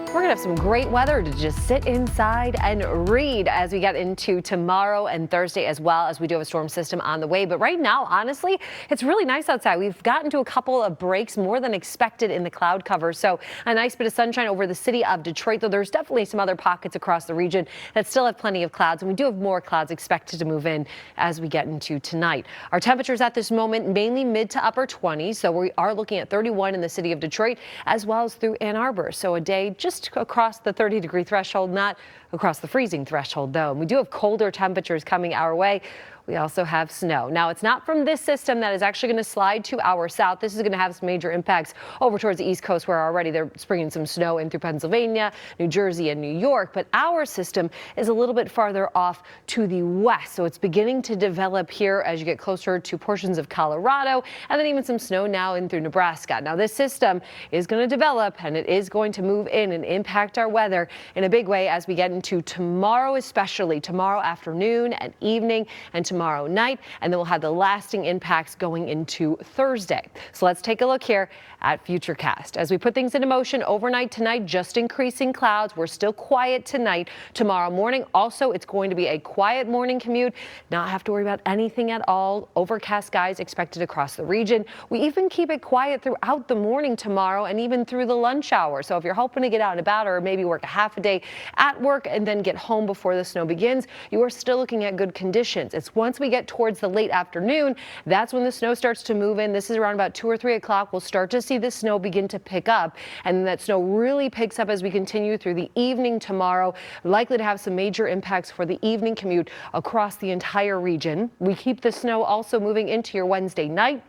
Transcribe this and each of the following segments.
We're going to have some great weather to just sit inside and read as we get into tomorrow and Thursday, as well as we do have a storm system on the way. But right now, honestly, it's really nice outside. We've gotten to a couple of breaks more than expected in the cloud cover. So a nice bit of sunshine over the city of Detroit, though there's definitely some other pockets across the region that still have plenty of clouds. And we do have more clouds expected to move in as we get into tonight. Our temperatures at this moment mainly mid to upper 20s. So we are looking at 31 in the city of Detroit as well as through Ann Arbor. So a day just across the 30-degree threshold, not across the freezing threshold, though. And we do have colder temperatures coming our way. We also have snow. Now, it's not from this system that is actually going to slide to our south. This is going to have some major impacts over towards the East Coast, where already they're bringing some snow in through Pennsylvania, New Jersey, and New York. But our system is a little bit farther off to the west. So it's beginning to develop here as you get closer to portions of Colorado, and then even some snow now in through Nebraska. Now, this system is going to develop, and it is going to move in and impact our weather in a big way as we get into tomorrow, especially tomorrow afternoon and evening, and tomorrow night, and then we'll have the lasting impacts going into Thursday. So let's take a look here at Futurecast. As we put things into motion overnight tonight, just increasing clouds. We're still quiet tonight. Tomorrow morning, also, it's going to be a quiet morning commute. Not have to worry about anything at all. Overcast skies expected across the region. We even keep it quiet throughout the morning tomorrow and even through the lunch hour. So if you're hoping to get out and about, or maybe work a half a day at work and then get home before the snow begins, you are still looking at good conditions. It's once we get towards the late afternoon, that's when the snow starts to move in. This is around about 2 or 3 o'clock. We'll start to see the snow begin to pick up, and then that snow really picks up as we continue through the evening tomorrow. Likely to have some major impacts for the evening commute across the entire region. We keep the snow also moving into your Wednesday night.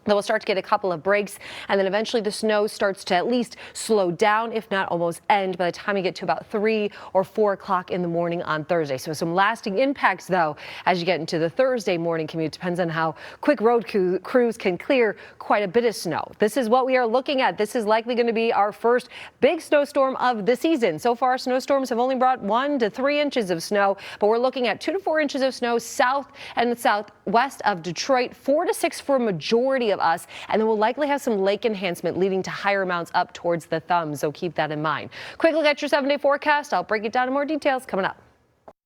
Then we'll start to get a couple of breaks, and then eventually the snow starts to at least slow down, if not almost end, by the time you get to about 3 or 4 o'clock in the morning on Thursday. So some lasting impacts, though, as you get into the Thursday morning commute. Depends on how quick road crews can clear quite a bit of snow. This is what we are looking at. This is likely going to be our first big snowstorm of the season. So far, snowstorms have only brought 1 to 3 inches of snow, but we're looking at 2 to 4 inches of snow south and southwest of Detroit, 4 to 6 for a majority of us, and then we'll likely have some lake enhancement leading to higher amounts up towards the thumbs, so keep that in mind. Quick look at your 7-day forecast. I'll break it down in more details coming up.